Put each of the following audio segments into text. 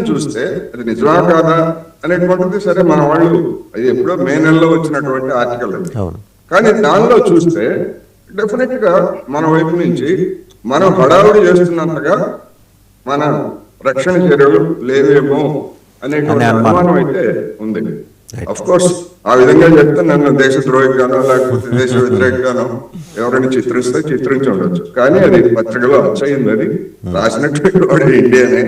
చూస్తే అది నిజమా కాదా అనేటువంటిది సరే మన వాళ్ళు అది ఎప్పుడో మే నెలలో వచ్చినటువంటి ఆర్టికల్ అది. కానీ దానిలో చూస్తే డెఫినెట్ గా మన వైపు నుంచి మనం హడావుడి చేస్తున్నంతగా మన రక్షణ చర్యలు లేవేమో అనేటువంటి అనుమానం అయితే ఉంది. అఫ్ కోర్స్ ఆ విధంగా చెప్తే నన్ను దేశద్రోహిగానో లేకపోతే దేశ వ్యతిరేకగానో ఎవరైనా చిత్రిస్తే చిత్రించవచ్చు. కానీ అది పత్రికలో అచ్చయింది, అది రాసినటువంటి వాడు ఇండియానే.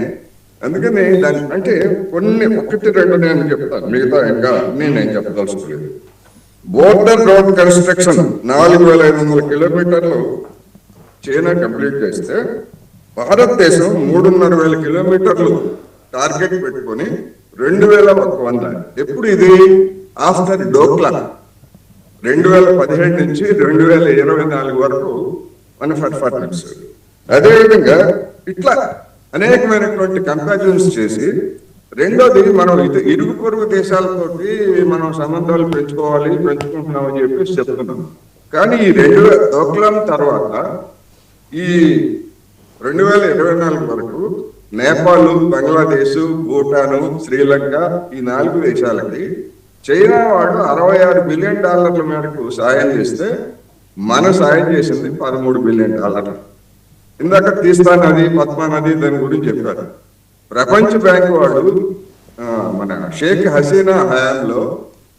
అందుకని దాని అంటే కొన్ని ఒకటి రెండు నేను చెప్తాను, మిగతా ఇంకా నేను చెప్పదలుచుకోలేదు. బోర్డర్ రోడ్ కన్స్ట్రక్షన్ 4500 కిలోమీటర్లు చైనా కంప్లీట్ చేస్తే భారతదేశం 3500 కిలోమీటర్లు టార్గెట్ పెట్టుకొని 2100. ఎప్పుడు ఇది ఆఫ్టర్ డోక్లా 2017 నుంచి 2024 వరకు మన పర్ఫార్మెన్స్. అదేవిధంగా ఇట్లా అనేకమైనటువంటి కంపారిజన్స్ చేసి, రెండోది మనం ఇరుగు పొరుగు దేశాలతోటి మనం సంబంధాలు పెంచుకుంటున్నామని చెప్పి చెప్తున్నాం. కానీ ఈ 2000 డోక్లాం తర్వాత ఈ 2024 వరకు నేపాల్, బంగ్లాదేశ్, భూటాను, శ్రీలంక ఈ 4 దేశాలకి చైనా వాడు $66 బిలియన్ మేరకు సాయం చేస్తే మన సాయం చేసింది $13 బిలియన్. ఇందాక తీస్తా నది, పద్మా నది దాని గురించి చెప్పారు. ప్రపంచ బ్యాంక్ వాడు మన షేక్ హసీనా హయాంలో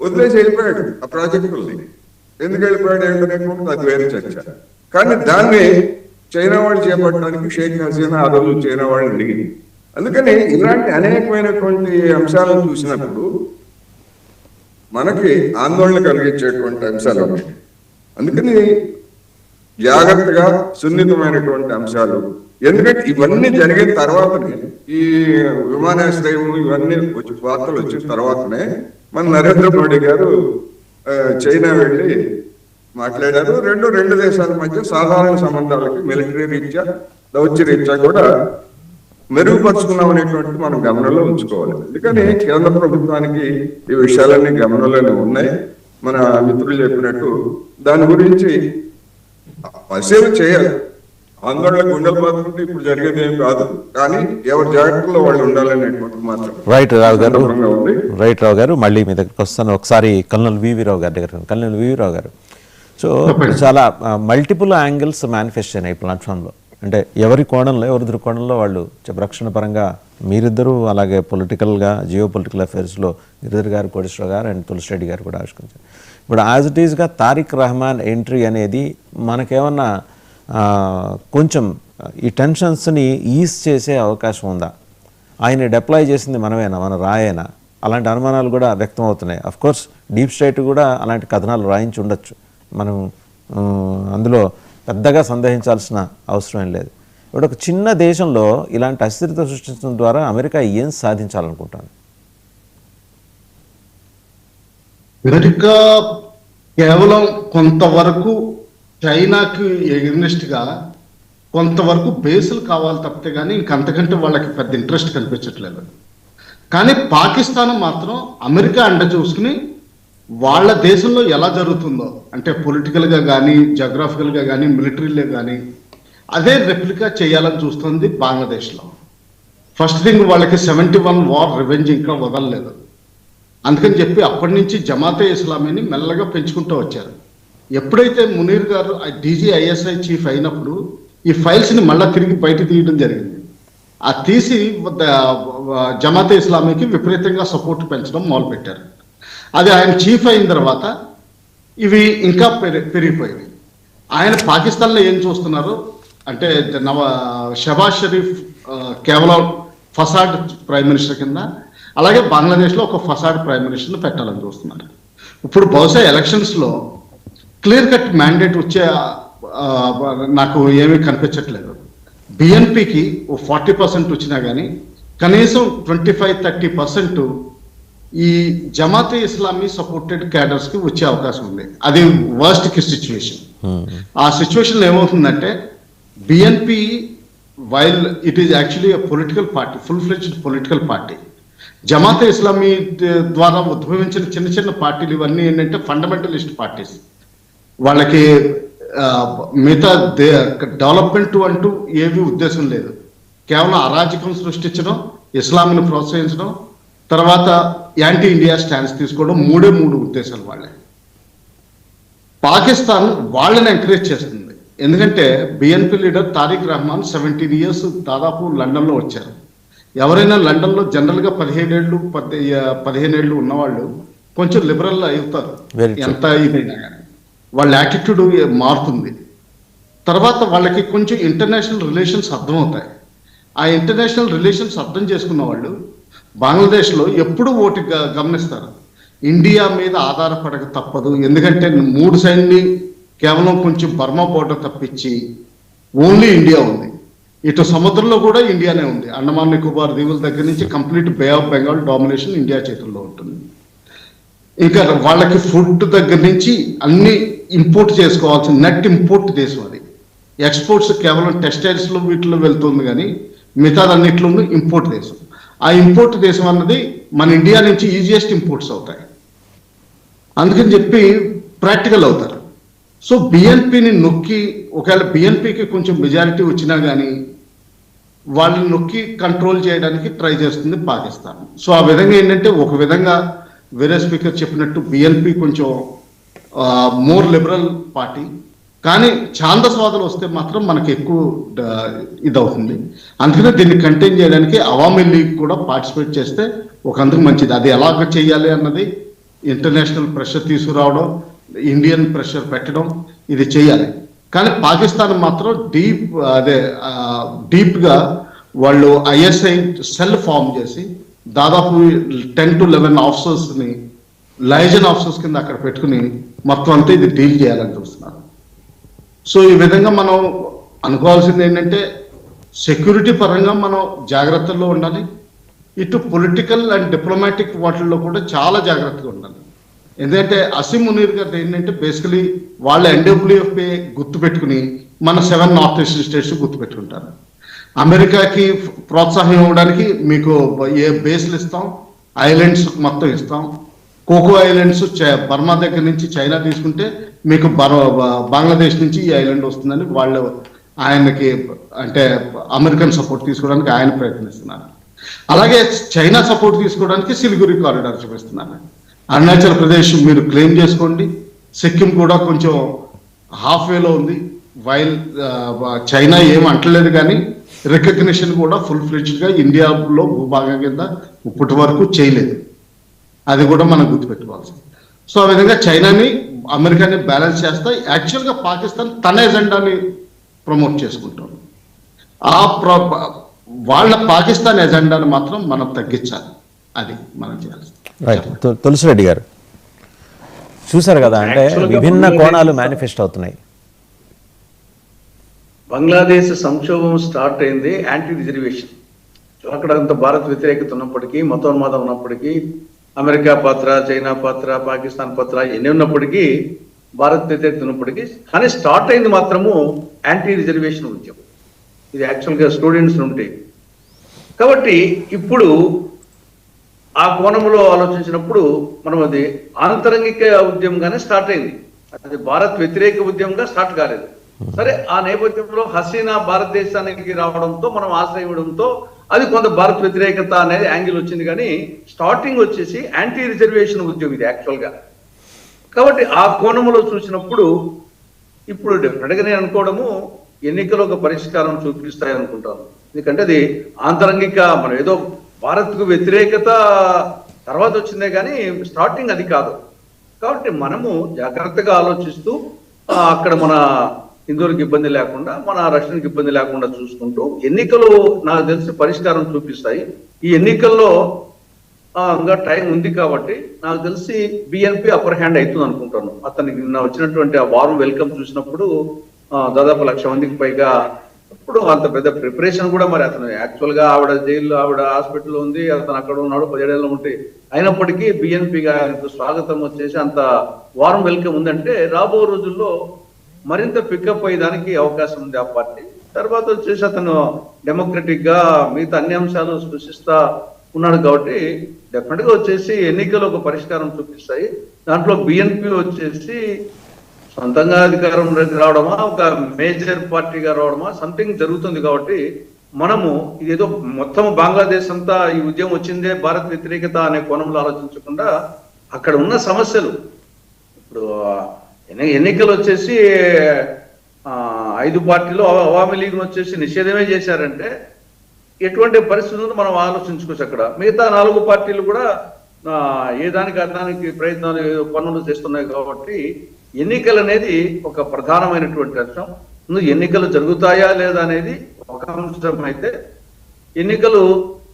వదిలేసి వెళ్ళిపోయాడు ఆ ప్రాజెక్టుల్ని. ఎందుకు వెళ్ళిపోయాడు ఏంటనేటువంటి అది వేరే చర్చ. కానీ దాన్ని చైనా వాడు చేపట్టడానికి షేక్ హసీనా ఆ రోజు చైనా వాడిని అడిగింది. అందుకని ఇలాంటి అనేకమైనటువంటి అంశాలను చూసినప్పుడు మనకి ఆందోళన కలిగించేటువంటి అంశాలు ఉన్నాయి. అందుకని జాగ్రత్తగా సున్నితమైనటువంటి అంశాలు, ఎందుకంటే ఇవన్నీ జరిగిన తర్వాతనే, ఈ విమానాశ్రయం ఇవన్నీ వార్తలు వచ్చిన తర్వాతనే మన నరేంద్ర మోడీ గారు చైనా వెళ్ళి మాట్లాడారు. రెండు దేశాల మధ్య సాధారణ సంబంధాలకి మిలిటరీ రీత్యా, దౌత్య రీత్యా కూడా మెరుగుపరుచుకున్నాం అనేటువంటి మనం గమనంలో ఉంచుకోవాలి. అందుకని కేంద్ర ప్రభుత్వానికి ఈ విషయాలన్నీ గమనంలోనే ఉన్నాయి. మన మిత్రులు చెప్పినట్టు దాని గురించి పరిశీలన చేయాలి. ఆందోళన గుండెలు బాదుకుంటే ఇప్పుడు జరిగేది ఏం కాదు, కానీ ఎవరి జాగ్రత్తలో వాళ్ళు ఉండాలనేటువంటి మాత్రం. రైట్ రావు గారు మళ్ళీ మీ దగ్గరికి వస్తాను. ఒకసారి కల్నల్ వివి రావు గారి దగ్గర. కల్నల్ వివి రావు గారు, సో చాలా మల్టిపుల్ యాంగిల్స్ మేనిఫెస్ట్ అయినాయి ప్లాట్ఫామ్లో. అంటే ఎవరి కోణంలో, ఎవరి దృక్కోణంలో వాళ్ళు రక్షణ పరంగా మీరిద్దరూ, అలాగే పొలిటికల్గా జియో పొలిటికల్ అఫైర్స్లో గిరిధర్ గారు, కోటేశ్వర గారు అండ్ తులసిరెడ్డి గారు కూడా ఆవిష్కరించారు. ఇప్పుడు యాజ్ ఇట్ ఈస్గా తారిక్ రహమాన్ ఎంట్రీ అనేది మనకేమన్నా కొంచెం ఈ టెన్షన్స్ని ఈజ్ చేసే అవకాశం ఉందా? ఆయన డిప్లాయ్ చేసింది మనమేనా, మన రాయేనా? అలాంటి అనుమానాలు కూడా వ్యక్తం అవుతున్నాయి. అఫ్కోర్స్ డీప్ స్టేట్ కూడా అలాంటి కథనాలు రాయించి ఉండొచ్చు, మనం అందులో పెద్దగా సందేహించాల్సిన అవసరం ఏం లేదు. ఇప్పుడు ఒక చిన్న దేశంలో ఇలాంటి అస్థిరత సృష్టించడం ద్వారా అమెరికా ఏం సాధించాలనుకుంటాను? అమెరికా కేవలం కొంతవరకు చైనాకి ఎగ్నెస్ట్గా కొంతవరకు బేసులు కావాలి తప్పితే కానీ ఇంకంతకంటే వాళ్ళకి పెద్ద ఇంట్రెస్ట్ కనిపించట్లేదు. కానీ పాకిస్తాన్ మాత్రం అమెరికా అండ చూసుకుని వాళ్ళ దేశంలో ఎలా జరుగుతుందో, అంటే పొలిటికల్గా కానీ, జాగ్రఫికల్గా కానీ, మిలిటరీలో కానీ అదే రెప్లికా చేయాలని చూస్తుంది బంగ్లాదేశ్లో. ఫస్ట్ థింగ్, వాళ్ళకి 71 వార్ రివెంజ్ ఇంకా వదలలేదు. అందుకని చెప్పి అప్పటి నుంచి జమాతే ఇస్లామీని మెల్లగా పెంచుకుంటూ వచ్చారు. ఎప్పుడైతే మునీర్ గారు DGISI చీఫ్ అయినప్పుడు ఈ ఫైల్స్ని మళ్ళీ తిరిగి బయట తీయడం జరిగింది. ఆ తీసి జమాతే ఇస్లామీకి విపరీతంగా సపోర్ట్ పెంచడం మొదలుపెట్టారు. అది ఆయన చీఫ్ అయిన తర్వాత ఇవి ఇంకా పెరిగిపోయింది. ఆయన పాకిస్తాన్లో ఏం చూస్తున్నారు అంటే, షబాజ్ షరీఫ్ కేవలం ఫసాడ్ ప్రైమ్ మినిస్టర్ కింద, అలాగే బంగ్లాదేశ్లో ఒక ఫసాడ్ ప్రైమ్ మినిస్టర్ని పెట్టాలని చూస్తున్నారు. ఇప్పుడు బహుశా ఎలక్షన్స్లో క్లియర్ కట్ మ్యాండేట్ వచ్చే నాకు ఏమీ కనిపించట్లేదు. BNPకి 40% వచ్చినా కానీ కనీసం 25-30% ఈ జమాతే ఇస్లామీ సపోర్టెడ్ క్యాడర్స్కి వచ్చే అవకాశం ఉంది. అది వర్స్ట్ కి సిచ్యువేషన్. ఆ సిచ్యువేషన్లో ఏమవుతుందంటే, BNP while it is actually political party, full fledged political party, Jamaat-e Islami ద్వారా ఉద్భవించిన చిన్న చిన్న పార్టీలు ఇవన్నీ ఏంటంటే ఫండమెంటలిస్ట్ పార్టీస్. వాళ్ళకి మిగతా డెవలప్మెంట్ అంటూ ఏమీ ఉద్దేశం లేదు. కేవలం అరాజకం సృష్టించడం, ఇస్లాంని ప్రోత్సహించడం, తర్వాత యాంటీ ఇండియా స్టాండ్స్ తీసుకోవడం, మూడు ఉద్దేశాలు వాళ్ళే. పాకిస్తాన్ వాళ్ళని ఎంకరేజ్ చేస్తుంది. ఎందుకంటే BNP leader Tariq Rahman 17 years దాదాపు లండన్లో వచ్చారు. ఎవరైనా లండన్లో జనరల్గా 15 ఏళ్ళు ఉన్నవాళ్ళు కొంచెం లిబరల్ అవుతారు, ఎంత ఇదైనా కానీ వాళ్ళ యాటిట్యూడ్ మారుతుంది. తర్వాత వాళ్ళకి కొంచెం ఇంటర్నేషనల్ రిలేషన్స్ అర్థమవుతాయి. ఆ ఇంటర్నేషనల్ రిలేషన్స్ అర్థం చేసుకున్న వాళ్ళు బంగ్లాదేశ్లో ఎప్పుడు ఓటు గమనిస్తారు, ఇండియా మీద ఆధారపడక తప్పదు. ఎందుకంటే 3 సైడ్ని కేవలం కొంచెం బర్మా బోర్డర్ తప్పించి ఓన్లీ ఇండియా ఉంది. ఇటు సముద్రంలో కూడా ఇండియానే ఉంది. అండమాన్ నికోబార్ దీవుల దగ్గర నుంచి complete bay of Bengal domination India చేతుల్లో ఉంటుంది. ఇంకా వాళ్ళకి ఫుడ్ దగ్గర నుంచి అన్ని ఇంపోర్ట్ చేసుకోవాల్సిన నెట్ ఇంపోర్ట్ దేశం అది. ఎక్స్పోర్ట్స్ కేవలం టెక్స్టైల్స్లో వీటిలో వెళ్తుంది, కానీ మిగతాదన్నిట్లోనూ ఇంపోర్ట్ దేశం. ఆ ఇంపోర్ట్ దేశం అన్నది మన ఇండియా నుంచి ఈజియెస్ట్ ఇంపోర్ట్స్ అవుతాయి. అందుకని చెప్పి ప్రాక్టికల్ అవుతారు. సో బిఎన్పిని నొక్కి, ఒకవేళ బిఎన్పికి కొంచెం మెజారిటీ వచ్చినా కానీ వాళ్ళని నొక్కి కంట్రోల్ చేయడానికి ట్రై చేస్తుంది పాకిస్తాన్. సో ఆ విధంగా ఏంటంటే, ఒక విధంగా వేరే స్పీకర్ చెప్పినట్టు బిఎన్పి కొంచెం మోర్ లిబరల్ పార్టీ, కానీ ఛాందస్వాదులు వస్తే మాత్రం మనకి ఎక్కువ ఇదవుతుంది. అందుకనే దీన్ని కంటైన్ చేయడానికి అవామీ లీగ్ కూడా పార్టిసిపేట్ చేస్తే ఒక అందుకు మంచిది. అది ఎలాగ చేయాలి అన్నది ఇంటర్నేషనల్ ప్రెషర్ తీసుకురావడం, ఇండియన్ ప్రెషర్ పెట్టడం, ఇది చేయాలి. కానీ పాకిస్తాన్ మాత్రం డీప్గా వాళ్ళు ఐఎస్ఐ సెల్ ఫామ్ చేసి దాదాపు 10 to 11 ఆఫీసర్స్ని లైజన్ ఆఫీసర్స్ కింద అక్కడ పెట్టుకుని మొత్తం అంతా ఇది డీల్ చేయాలని చూస్తున్నారు. సో ఈ విధంగా మనం అనుకోవాల్సింది ఏంటంటే, సెక్యూరిటీ పరంగా మనం జాగ్రత్తల్లో ఉండాలి. ఇటు పొలిటికల్ అండ్ డిప్లొమాటిక్ వాటిల్లో కూడా చాలా జాగ్రత్తగా ఉండాలి. ఎందుకంటే అసీం మునీర్ గారు ఏంటంటే బేసికలీ వాళ్ళ ఎన్డబ్ల్యూఎఫ్ఏ గుర్తుపెట్టుకుని మన 7 నార్త్ ఈస్ట్ స్టేట్స్ గుర్తుపెట్టుకుంటారు. అమెరికాకి ప్రోత్సాహం ఇవ్వడానికి మీకు ఏ బేస్లు ఇస్తాం, ఐలాండ్స్ మొత్తం ఇస్తాం. కోకో ఐలాండ్స్ బర్మా దగ్గర నుంచి చైనా తీసుకుంటే మీకు బంగ్లాదేశ్ నుంచి ఈ ఐలాండ్ వస్తుందని వాళ్ళు ఆయనకి, అంటే అమెరికన్ సపోర్ట్ తీసుకోవడానికి ఆయన ప్రయత్నిస్తున్నారు. అలాగే చైనా సపోర్ట్ తీసుకోవడానికి సిలిగురి కారిడార్ చూపిస్తున్నారు. అరుణాచల్ ప్రదేశ్ మీరు క్లెయిమ్ చేసుకోండి, సిక్కిం కూడా కొంచెం హాఫ్ వేలో ఉంది. వైల్ చైనా ఏం అంటలేదు, కానీ రికగ్నిషన్ కూడా ఫుల్ ఫ్లెడ్జ్డ్గా ఇండియాలో భూభాగం కింద ఇప్పటి వరకు చేయలేదు. అది కూడా మనం గుర్తుపెట్టుకోవాల్సింది. సో ఆ విధంగా చైనాని అమెరికాని బ్యాలెన్స్ చేస్తా యాక్చువల్గా పాకిస్తాన్ తన ఎజెండాని ప్రమోట్ చేసుకుంటారు. వాళ్ళ పాకిస్తాన్ ఎజెండాని మాత్రం మనం తగ్గించాలి. అది మనం చేయాల్సింది. రైట్. తులసిరెడ్డి గారు చూసారు కదా, అంటే విభిన్న కోణాలు మేనిఫెస్ట్ అవుతున్నాయి. బంగ్లాదేశ్ సంక్షోభం స్టార్ట్ అయింది యాంటీ రిజర్వేషన్. అక్కడ అంత భారత్ వ్యతిరేకత ఉన్నప్పటికీ, మతోన్మాదం ఉన్నప్పటికీ, అమెరికా పాత్ర, చైనా పాత్ర, పాకిస్తాన్ పాత్ర ఎన్ని ఉన్నప్పటికీ, భారత్ వ్యతిరేకత ఉన్నప్పటికీ, కానీ స్టార్ట్ అయింది మాత్రము యాంటీ రిజర్వేషన్ ఉద్యమం. ఇది యాక్చువల్గా స్టూడెంట్స్ ఉంటే. కాబట్టి ఇప్పుడు ఆ కోణంలో ఆలోచించినప్పుడు మనం అది ఆంతరంగిక ఉద్యమంగానే స్టార్ట్ అయింది. అది భారత్ వ్యతిరేక ఉద్యమంగా స్టార్ట్ కాలేదు. సరే, ఆ నేపథ్యంలో హసీనా భారతదేశానికి రావడంతో, మనం ఆశ్రయించడంతో అది కొంత భారత్ వ్యతిరేకత అనేది యాంగిల్ వచ్చింది. కానీ స్టార్టింగ్ వచ్చేసి యాంటీ రిజర్వేషన్ ఉద్యమం ఇది యాక్చువల్గా. కాబట్టి ఆ కోణంలో చూసినప్పుడు ఇప్పుడు డెఫినెట్గా నేను అనుకోవడము ఎన్నికలు ఒక పరిష్కారం చూపిస్తాయి అనుకుంటాను. ఎందుకంటే అది ఆంతరంగిక, మనం ఏదో భారత్కు వ్యతిరేకత తర్వాత వచ్చిందే కానీ స్టార్టింగ్ అది కాదు. కాబట్టి మనము జాగ్రత్తగా ఆలోచిస్తూ అక్కడ మన హిందువులకు ఇబ్బంది లేకుండా, మన రష్యన్కి ఇబ్బంది లేకుండా చూసుకుంటూ ఎన్నికలు నాకు తెలిసి పరిష్కారం చూపిస్తాయి. ఈ ఎన్నికల్లో ఇంకా టైం ఉంది కాబట్టి నాకు తెలిసి బిఎన్పి అప్పర్ హ్యాండ్ అవుతుంది అనుకుంటాను. అతనికి నిన్న వచ్చినటువంటి ఆ వారం వెల్కమ్ చూసినప్పుడు దాదాపు 1,00,000 మందికి పైగా. ఇప్పుడు అంత పెద్ద ప్రిపరేషన్ కూడా, మరి అతను యాక్చువల్గా ఆవిడ జైల్లో, ఆవిడ హాస్పిటల్లో ఉంది, అతను అక్కడ ఉన్నాడు 17 ఏళ్ళు ఉంటే, అయినప్పటికీ బిఎన్పిగా స్వాగతం వచ్చేసి అంత వారం వెల్కమ్ ఉందంటే రాబో రోజుల్లో మరింత పికప్ అయ్యేదానికి అవకాశం ఉంది ఆ పార్టీ. తర్వాత వచ్చేసి అతను డెమోక్రటిక్ గా మిగతా అన్ని అంశాలు సృష్టిస్తా ఉన్నాడు. కాబట్టి డెఫినెట్ గా వచ్చేసి ఎన్నికలు ఒక పరిష్కారం చూపిస్తాయి. దాంట్లో బిఎన్పి వచ్చేసి సొంతంగా అధికారం రావడమా, ఒక మేజర్ పార్టీగా రావడమా, సంథింగ్ జరుగుతుంది. కాబట్టి మనము ఇదేదో మొత్తం బంగ్లాదేశ్ అంతా ఈ ఉద్యమం వచ్చిందే భారత్ వ్యతిరేకత అనే కోణంలో ఆలోచించకుండా అక్కడ ఉన్న సమస్యలు, ఇప్పుడు ఎన్నికలు వచ్చేసి 5 పార్టీలు అవామీ లీగ్ను వచ్చేసి నిషేధమే చేశారంటే ఎటువంటి పరిస్థితులను మనం ఆలోచించుకోవచ్చు. అక్కడ మిగతా 4 పార్టీలు కూడా ఏ దానికి అర్థానికి ప్రయత్నాలు పనులు చేస్తున్నాయి. కాబట్టి ఎన్నికలు అనేది ఒక ప్రధానమైనటువంటి అంశం. ఎన్నికలు జరుగుతాయా లేదా అనేది ఒక అంశం అయితే, ఎన్నికలు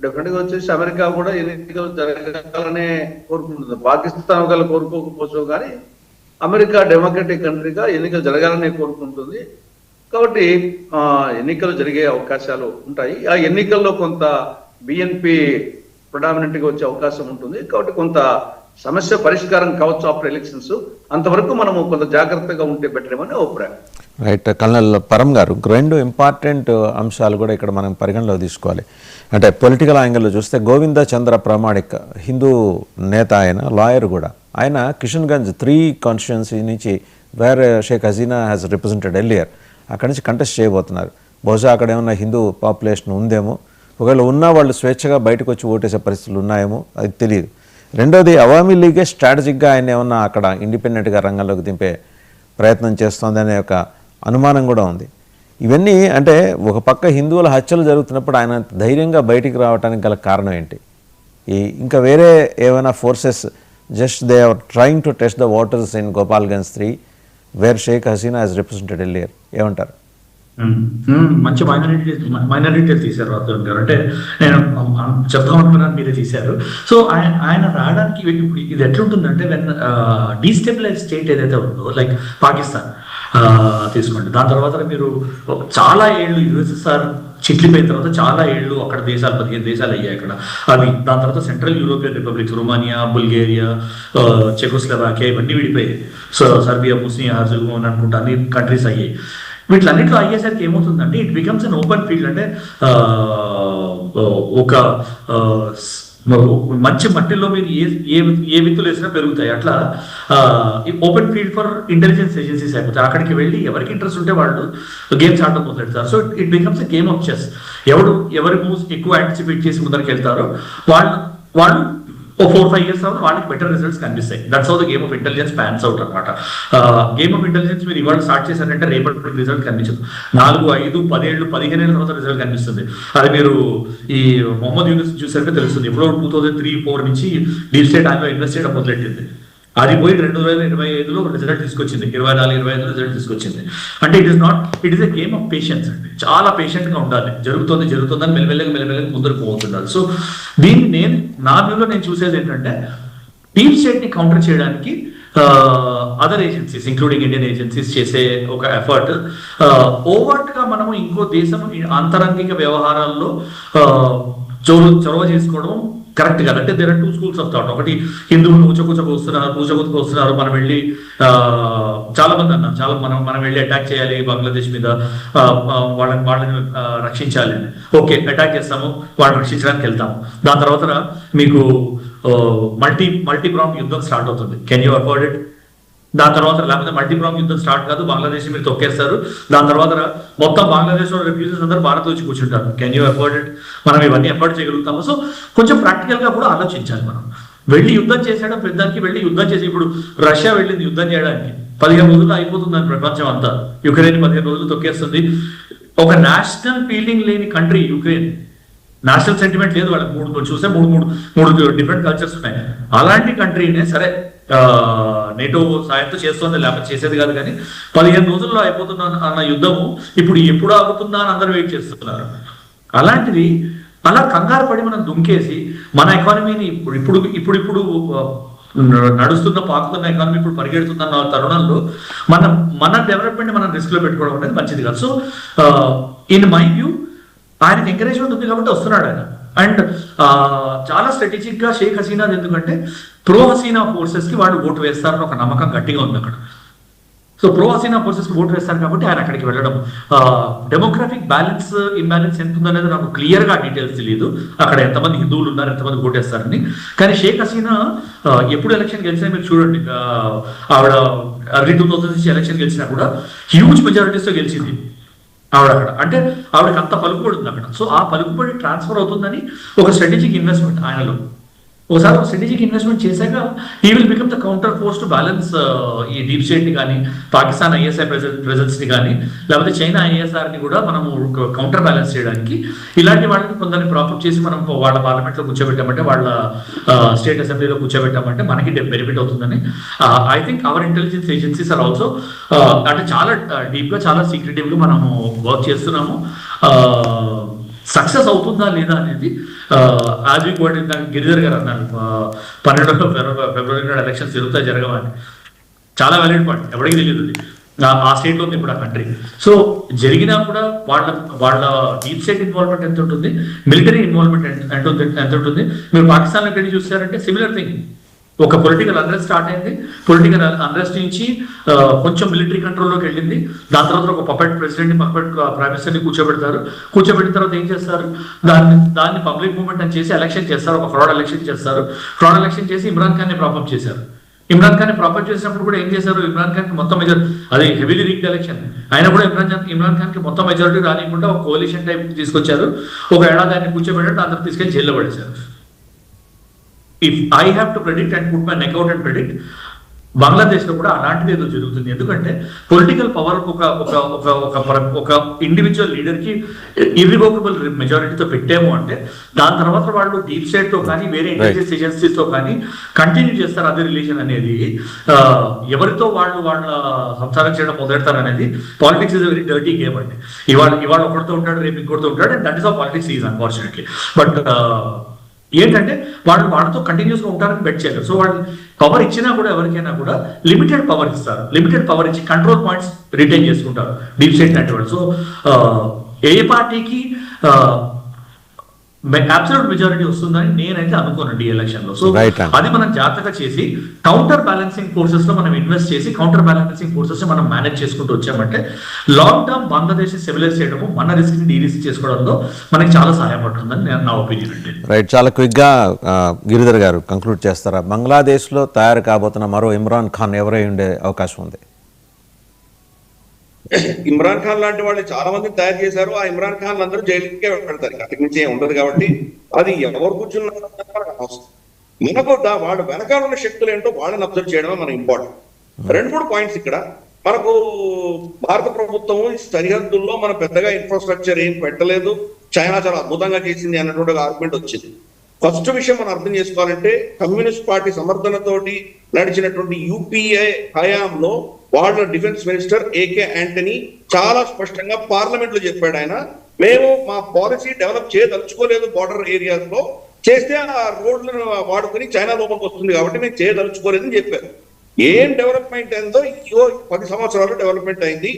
డెఫినెట్ గా వచ్చేసి అమెరికా కూడా ఎన్నికలు జరగాలనే కోరుకుంటుంది. పాకిస్తాన్ ఒకళ్ళు కోరుకోకపోవచ్చు, కానీ అమెరికా డెమోక్రటిక్ కంట్రీగా ఎన్నికలు జరగాలనే కోరుకుంటుంది. కాబట్టి ఎన్నికలు జరిగే అవకాశాలు ఉంటాయి. ఆ ఎన్నికల్లో కొంత బిఎన్పి ప్రొడామినెంట్ గా వచ్చే అవకాశం ఉంటుంది. కాబట్టి కొంత సమస్య పరిష్కారం కావచ్చు ఆఫ్టర్ ఎలక్షన్స్. అంతవరకు మనము కొంత జాగ్రత్తగా ఉంటే బెటర్ ఏమని అభిప్రాయం. రైట్. కల్నల్ పరం గారు, 2 ఇంపార్టెంట్ అంశాలు కూడా ఇక్కడ మనం పరిగణలోకి తీసుకోవాలి. అంటే పొలిటికల్ యాంగిల్లో చూస్తే గోవింద చంద్ర ప్రామాణిక్ హిందూ నేత, ఆయన లాయర్ కూడా. ఆయన కిషన్గంజ్ 3 కాన్స్టిట్యుయెన్సీ నుంచి where Sheikh Hasina has represented earlier, అక్కడి నుంచి కంటెస్ట్ చేయబోతున్నారు. బహుశా అక్కడ ఏమన్నా హిందూ పాపులేషన్ ఉందేమో, ఒకవేళ ఉన్నా వాళ్ళు స్వేచ్ఛగా బయటకు వచ్చి ఓటేసే పరిస్థితులు ఉన్నాయేమో, అది తెలియదు. రెండోది, అవామీ లీగే స్ట్రాటజిక్గా ఆయన ఏమన్నా అక్కడ ఇండిపెండెంట్గా రంగంలోకి దింపే ప్రయత్నం చేస్తోందనే ఒక అనుమానం కూడా ఉంది. ఇవన్నీ అంటే ఒక పక్క హిందువుల హత్యలు జరుగుతున్నప్పుడు ఆయన ధైర్యంగా బయటికి రావడానికి గల కారణం ఏంటి? ఇంకా వేరే ఏమైనా forces just they are trying to test the waters in Gopalganj 3 where Sheikh Hasina has represented earlier, ఏమంటారు? మంచి మైనారిటీ తీశారు రాథోడ్ గారు. అంటే నేను చెప్తాం అనుకున్నాను, మీరే తీశారు. సో ఆయన రావడానికి ఇప్పుడు ఇది ఎట్లుంటుందంటే, వెన్ డీస్టెబిలైజ్ స్టేట్ ఏదైతే ఉందో, లైక్ పాకిస్తాన్ తీసుకోండి, దాని తర్వాత మీరు చాలా ఏళ్ళు యుఎస్ఎస్ఆర్ చిట్లిపోయిన తర్వాత చాలా ఏళ్ళు అక్కడ దేశాలు 15 దేశాలు అయ్యాయి అక్కడ. అవి దాని తర్వాత సెంట్రల్ యూరోపియన్ రిపబ్లిక్స్, రొమానియా, బుల్గేరియా, చెకోస్లోవాకియా ఇవన్నీ విడిపోయాయి. సో సర్బియా, బోస్నియా హెర్జగోవినా అనుకుంటా అన్ని కంట్రీస్ అయ్యాయి. వీటిలన్నింటిలో అయ్యేసరికి ఏమవుతుందంటే, it becomes an open field. అంటే ఒక మంచి మట్టిలో మీరు ఏ విత్తులు వేసినా పెరుగుతాయి. అట్లా open field for intelligence agencies అయిపోతాయి. అక్కడికి వెళ్ళి ఎవరికి ఇంట్రెస్ట్ ఉంటే వాళ్ళు గేమ్స్ ఆడటం మొదలెడతారు. So it becomes a game of chess. ఎవరి మూవ్స్ ఎక్కువ యాంటిసిపేట్ చేసి ముందరికి వెళ్తారో వాళ్ళు 4-5 years తర్వాత వాళ్ళకి బెటర్ రిజల్ట్స్ కనిపిస్తాయి. That's how the game of intelligence pans out అనమాట. గేమ్ ఆఫ్ ఇంటెలిజెన్స్ మీరు ఇవాళ స్టార్ట్ చేశారంటే రేపటి రిజల్ట్ కనిపించదు. 4, 5, 10 ఏళ్ళు 15 ఏళ్ళ తర్వాత రిజల్ట్ కనిపిస్తుంది. అది మీరు ఈ మొహమ్మద్ యూనిస్ చూసారంటే తెలుస్తుంది. ఎప్పుడో 2003-4 నుంచి డీప్ స్టేట్ ఆయనలో ఇన్వెస్ట్ చేయడం మొదలెట్టింది. అది పోయి 2025లో రిజల్ట్ తీసుకొచ్చింది, 24-25 రిజల్ట్ తీసుకొచ్చింది. అంటే it is a game of patience అండి. చాలా పేషెంట్ గా ఉండాలి. జరుగుతుందని మెల్లమెల్లగా ముందుకు పోతుండాలి. సో దీన్ని నా వ్యూలో నేను చూసేది ఏంటంటే, డీప్ స్టేట్ ని కౌంటర్ చేయడానికి other agencies including Indian agencies చేసే ఒక ఎఫర్ట్, ఓవర్ట్ గా మనము ఇంకో దేశం అంతరంగిక వ్యవహారాల్లో చొరవ చేసుకోవడం కరెక్ట్ కాదు. అంటే there are 2 schools of thought. ఒకటి, హిందువులు పూజకు వస్తున్నారు, మనం వెళ్ళి చాలా మంది అన్నారు, మనం వెళ్ళి అటాక్ చేయాలి బంగ్లాదేశ్ మీద, వాళ్ళని రక్షించాలి అని. ఓకే, అటాక్ చేస్తాము, వాళ్ళని రక్షించడానికి వెళ్తాము. దాని తర్వాత మీకు మల్టీ ప్రాంగ్ యుద్ధం స్టార్ట్ అవుతుంది. Can you afford it? దాని తర్వాత లేకపోతే మల్టీప్రాంగ్ యుద్ధం స్టార్ట్ కాదు, బంగ్లాదేశ్ మీరు తొక్కేస్తారు. దాని తర్వాత మొత్తం బంగ్లాదేశ్ లో రిఫ్యూజీస్ అందరూ భారత్ వచ్చి కూర్చుంటారు. Can you afford it? మనం ఇవన్నీ ఎఫర్ట్ చేయగలుగుతాము. సో కొంచెం ప్రాక్టికల్ గా కూడా ఆలోచించాలి. మనం వెళ్ళి యుద్ధం చేసేయడం, పెద్దానికి వెళ్ళి యుద్ధం చేసి, ఇప్పుడు రష్యా వెళ్ళింది యుద్ధం చేయడానికి, 15 రోజుల్లో అయిపోతుందని ప్రపంచం అంతా. యుక్రెయిన్ 15 రోజులు తొక్కేస్తుంది. ఒక నేషనల్ ఫీలింగ్ లేని కంట్రీ యుక్రెయిన్. నేషనల్ సెంటిమెంట్ లేదు వాళ్ళకి. మూడు డిఫరెంట్ కల్చర్స్ ఉన్నాయి. అలాంటి కంట్రీనే సరే నేటో సాయంతో చేస్తుంది, లేకపోతే చేసేది కాదు, కానీ 15 రోజుల్లో అయిపోతున్నా అన్న యుద్ధము ఇప్పుడు ఎప్పుడు ఆగుతుందా అని అందరూ వెయిట్ చేస్తున్నారు. అలాంటిది అలా కంగారు పడి మనం దుంకేసి మన ఎకానమీని ఇప్పుడు నడుస్తున్న పాకుతున్న ఎకానమీ ఇప్పుడు పరిగెడుతున్న తరుణంలో మన డెవలప్మెంట్ మనం రిస్క్ లో పెట్టుకోవడం అనేది మంచిది కాదు. సో ఇన్ మై వ్యూ ఆయనకి ఎంకరేజ్మెంట్ ఉంది కాబట్టి వస్తున్నాడు ఆయన. అండ్ చాలా స్ట్రాటజిక్ గా షేక్ హసీనా, ఎందుకంటే ప్రో హసీనా ఫోర్సెస్ కి వాళ్ళు ఓటు వేస్తారని ఒక నమ్మకం గట్టిగా ఉంది అక్కడ. సో ప్రో హసీనా ఫోర్సెస్ కి ఓటు వేస్తారు కాబట్టి ఆయన అక్కడికి వెళ్ళడం. డెమోగ్రాఫిక్ ఇంబ్యాలెన్స్ ఎంత ఉందనేది నాకు క్లియర్ గా డీటెయిల్స్ తెలియదు, అక్కడ ఎంతమంది హిందువులు ఉన్నారు, ఎంతమంది ఓటేస్తారని. కానీ షేక్ హసీనా ఎప్పుడు ఎలక్షన్ గెలిచినా మీరు చూడండి, ఆవిడ early 2000 నుంచి ఎలక్షన్ గెలిచినా కూడా హ్యూజ్ మెజారిటీస్ తో గెలిచింది. ఆవిడ అక్కడ అంటే ఆవిడకి అంత పలుకుబడి ఉంది అక్కడ. సో ఆ పలుకుబడి ట్రాన్స్ఫర్ అవుతుందని ఒక స్ట్రాటజిక్ ఇన్వెస్ట్మెంట్ ఆయనలో. ఒకసారి ఒక స్ట్రాటజిక్ ఇన్వెస్ట్మెంట్ చేశాక ఈ will become the counter force to balance ఈ డీప్ స్టేట్ ని కానీ, పాకిస్తాన్ ఐఎస్ఐ ప్రెజెన్స్ ని కానీ, లేకపోతే చైనా ఐఎస్ఆర్ ని కూడా మనము కౌంటర్ బ్యాలెన్స్ చేయడానికి ఇలాంటి వాళ్ళని కొందరిని ప్రాపర్ చేసి మనం వాళ్ళ పార్లమెంట్ లో కూర్చోబెట్టామంటే, వాళ్ళ స్టేట్ అసెంబ్లీలో కూర్చోబెట్టామంటే మనకి బెనిఫిట్ అవుతుందని I think our intelligence agencies are also అంటే చాలా డీప్ గా, చాలా సీక్రెటివ్ గా మనము వర్క్ చేస్తున్నాము. సక్సెస్ అవుతుందా లేదా అనేది ఆజీ కోటి గిరిధర్ గారు అన్నారు 12 ఫిబ్రవరి నాడు ఎలక్షన్స్ జరగవని. చాలా వ్యాలిడ్ పాయింట్, ఎవరికి తెలియదు ఆ స్టేట్ లో ఉంది ఇప్పుడు ఆ కంట్రీ. సో జరిగినా కూడా వాళ్ళ డీప్ స్టేట్ ఇన్వాల్వ్మెంట్ ఎంత ఉంటుంది, మిలిటరీ ఇన్వాల్వ్మెంట్ ఎంత ఉంటుంది. మీరు పాకిస్తాన్ లో వెళ్ళి చూసారంటే సిమిలర్ థింగ్. ఒక పొలిటికల్ అన్రెస్ట్ స్టార్ట్ అయింది, పొలిటికల్ అన్రెస్ట్ నుంచి కొంచెం మిలిటరీ కంట్రోల్లోకి వెళ్ళింది. దాని తర్వాత ఒక పపెట్ ప్రెసిడెంట్ ని, పపెట్ ప్రైమ్ మినిస్టర్ ని కూర్చోబెట్టిన తర్వాత ఏం చేస్తారు, దాన్ని పబ్లిక్ మూవ్మెంట్ అని చేసి ఎలక్షన్ చేస్తారు, ఒక ఫ్రాడ్ ఎలక్షన్ చేస్తారు. ఫ్రాడ్ ఎలక్షన్ చేసి ఇమ్రాన్ ఖాన్ ని ప్రాపప్ చేశారు. ఇమ్రాన్ ఖాన్ ని ప్రాపప్ చేసినప్పుడు కూడా ఏం చేశారు, ఇమ్రాన్ ఖాన్ కి మొత్తం మెజారిటీ, అది హెవీలీ రిగ్డ్ ఎలక్షన్ అయినా కూడా ఇమ్రాన్ ఖాన్ కి మొత్తం మెజారిటీ రానికుండా ఒక కోalition టైప్ తీసుకొచ్చారు. ఒక ఏడాది ఆయన కూర్చోబెట్టారు, దాని తర్వాత తీసుకెళ్లి జైల్లో పడేశారు. If I have to predict and put my neck out and predict, Bangladesh లో కూడా అలాంటిది ఏదో జరుగుతుంది. ఎందుకంటే పొలిటికల్ పవర్ ఒక ఇండివిజువల్ లీడర్ కి ఇర్రివోకబుల్ మెజారిటీతో పెట్టాము అంటే దాని తర్వాత వాళ్ళు డీప్ స్టేట్ తో కానీ, వేరే ఇంటెలిజెన్స్ ఏజెన్సీస్ తో కానీ కంటిన్యూ చేస్తారు అదే రిలేషన్ అనేది. ఎవరితో వాళ్ళ సంసారం చేయడం మొదలెడతారు అనేది politics is very dirty game అండి. ఇవాళ ఒకరితో ఉంటాడు, రేపు ఇంకొకరితో ఉంటాడు, and that is how politics is unfortunately. But ఏంటంటే వాళ్ళతో కంటిన్యూస్ గా ఉంటారని బెట్ చేయరు. సో వాళ్ళు పవర్ ఇచ్చినా కూడా ఎవరికైనా కూడా లిమిటెడ్ పవర్ ఇస్తారు, లిమిటెడ్ పవర్ ఇచ్చి కంట్రోల్ పాయింట్స్ రిటైన్ చేసుకుంటారు డీప్ స్టేట్ నెట్వర్క్. సో ఏ పార్టీకి అబ్సల్యూట్ మెజారిటీ వస్తుందని నేనైతే అనుకోనండి ఈ ఎలక్షన్ లో. సో అది మనం జాగ్రత్తగా చేసి కౌంటర్ బ్యాలెన్సింగ్ ఫోర్సెస్ లో మనం ఇన్వెస్ట్ చేసి కౌంటర్ బ్యాలెన్సింగ్ ఫోర్సెస్ మనం మేనేజ్ చేసుకుంటూ వచ్చామంటే లాంగ్ టర్మ్ బంగ్లాదేశ్ సివిలైజ్ చేయడము, మన రిస్క్ ని డీరిస్క్ చేసుకోవడంలో మనకి చాలా సహాయపడుతుందని నా ఒపీనియన్ అండి. రైట్, చాలా క్విక్ గా గిరిధర్ గారు కంక్లూడ్ చేస్తారా, బంగ్లాదేశ్ లో తయారు కాబోతున్న మరో ఇమ్రాన్ ఖాన్ ఎవరై ఉండే అవకాశం ఉంది? ఇమ్రాన్ ఖాన్ లాంటి వాళ్ళు చాలా మంది తయారు చేశారు. ఆ ఇమ్రాన్ ఖాన్ అందరూ జైలుకే పెడతారు, అక్కడి నుంచి ఏం ఉండదు. కాబట్టి అది ఎవరు కూర్చున్నారు మనకు వాడు వెనకాల ఉన్న శక్తులు ఏంటో వాళ్ళని అబ్జర్వ్ చేయడమే మన ఇంపార్టెంట్. 2-3 పాయింట్స్ ఇక్కడ. మనకు భారత ప్రభుత్వం సరిహద్దుల్లో మన పెద్దగా ఇన్ఫ్రాస్ట్రక్చర్ ఏం పెట్టలేదు, చైనా చాలా అద్భుతంగా చేసింది అన్నటువంటి ఆర్గ్యుమెంట్ వచ్చింది. ఫస్ట్ విషయం మనం అర్థం చేసుకోవాలంటే, కమ్యూనిస్ట్ పార్టీ సమర్థనతోటి నడిచినటువంటి యూపీఏ హయాంలో వాళ్ళ డిఫెన్స్ మినిస్టర్ ఏకే యాంటనీ చాలా స్పష్టంగా పార్లమెంట్ లో చెప్పాడు. ఆయన, మేము మా పాలసీ డెవలప్ చేయదలుచుకోలేదు బార్డర్ ఏరియాస్ లో, చేస్తే ఆ రోడ్లను వాడుకొని చైనా లోపలికి వస్తుంది కాబట్టి మేము చేయదలుచుకోలేదని చెప్పారు. ఏం డెవలప్మెంట్ అయిందో 10 సంవత్సరాలు డెవలప్మెంట్ అయింది.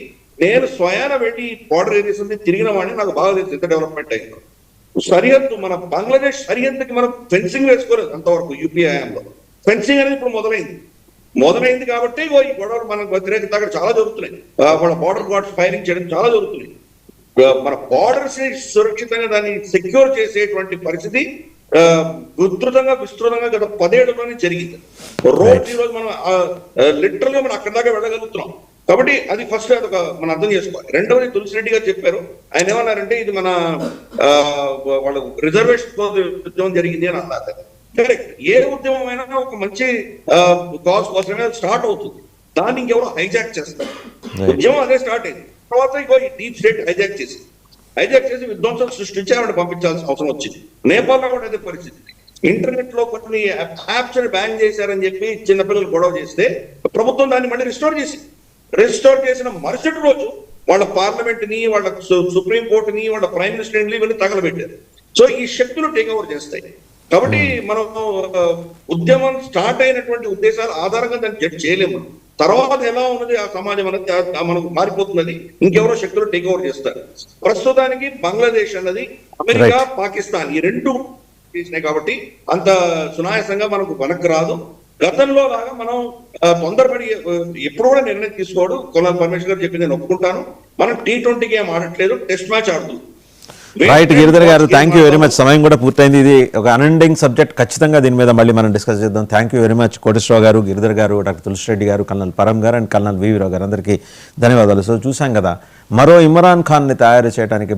నేను స్వయాన వెళ్ళి బార్డర్ ఏరియాస్ తిరిగిన వాడిని, నాకు బాగా తెలుసు ఎంత డెవలప్మెంట్ అయిందో. సరిహద్దు, మన బంగ్లాదేశ్ సరిహద్దుకి మనం ఫెన్సింగ్ వేసుకోలేదు అంతవరకు. యూపీఏ హయాంలో ఫెన్సింగ్ అనేది ఇప్పుడు మొదలైంది కాబట్టి ఈ గొడవలు మనకు వ్యతిరేకత అక్కడ చాలా జరుగుతున్నాయి. వాళ్ళ బార్డర్ గార్డ్స్ ఫైరింగ్ చేయడం చాలా జరుగుతున్నాయి. మన బార్డర్స్ ని సురక్షితంగా దాన్ని సెక్యూర్ చేసేటువంటి పరిస్థితి విస్తృతంగా గత 10 ఏళ్లలోనే జరిగింది. రోజు ఈ రోజు మనం లిటరల్ గా మనం అక్కడి దాకా వెళ్ళగలుగుతున్నాం. కాబట్టి అది ఫస్ట్ అదొక మనం అర్థం చేసుకోవాలి. రెండవది తులసిరెడ్డి గారు చెప్పారు, ఆయన ఏమన్నారంటే ఇది మన వాళ్ళ రిజర్వేషన్ ఉద్యమం జరిగింది అని అన్నారు. కరెక్ట్, ఏ ఉద్యమం అయినా ఒక మంచి కాజ్ కోసమే స్టార్ట్ అవుతుంది, దాన్ని ఇంకెవరో హైజాక్ చేస్తారు. ఉద్యమం అదే స్టార్ట్ అయింది, తర్వాత ఇంకో డీప్ స్టేట్ హైజాక్ చేసి విధ్వంసం సృష్టించి ఆవిడ పంపించాల్సిన అవసరం వచ్చింది. నేపాల్లో కూడా అదే పరిస్థితి. ఇంటర్నెట్ లో కొన్ని యాప్స్ బ్యాన్ చేశారని చెప్పి చిన్నపిల్లలు గొడవ చేస్తే ప్రభుత్వం దాన్ని మళ్ళీ రిస్టోర్ చేసిన మరుసటి రోజు వాళ్ళ పార్లమెంట్ ని, వాళ్ళ సుప్రీం కోర్టుని, వాళ్ళ ప్రైమ్ మినిస్టర్ ని వీళ్ళు తగలబెట్టారు. సో ఈ శక్తులు టేక్ ఓవర్ చేస్తాయి. కాబట్టి మనం ఉద్యమం స్టార్ట్ అయినటువంటి ఉద్దేశాల ఆధారంగా దాన్ని జడ్జ్ చేయలేము. తర్వాత ఎలా ఉన్నది ఆ సమాజం అనేది మనకు మారిపోతున్నది, ఇంకెవరో శక్తులు టేక్ ఓవర్ చేస్తారు. ప్రస్తుతానికి బంగ్లాదేశ్ అన్నది అమెరికా, పాకిస్తాన్ ఈ 2 చేసినాయి కాబట్టి అంత సునాయాసంగా మనకు వెనక్కి రాదు. గతంలో లాగా మనం తొందరపడి ఎప్పుడు కూడా నిర్ణయం తీసుకోవడం, కొనాలి పరమేశ్వర్ గారు చెప్పింది నేను ఒప్పుకుంటాను. మనం T20 గేమ్ ఆడట్లేదు, టెస్ట్ మ్యాచ్ ఆడుతున్నాం. Right Giridhar garu, thank you very much. సమయం కూడా పూర్తయింది. ఇది ఒక అన్ఎండింగ్ సబ్జెక్ట్. ఖచ్చితంగా దీని మీద మళ్ళీ మనం డిస్కస్ చేద్దాం. Thank you very much Koteswararao గారు, గిరిధర్ గారు, డాక్టర్ తులసిరెడ్డి గారు, కల్నల్ పరం గారు అండ్ కల్నల్ వివి రావు గారు, అందరికీ ధన్యవాదాలు. సో చూసాం కదా, మరో ఇమ్రాన్ ఖాన్ని తయారు చేయడానికి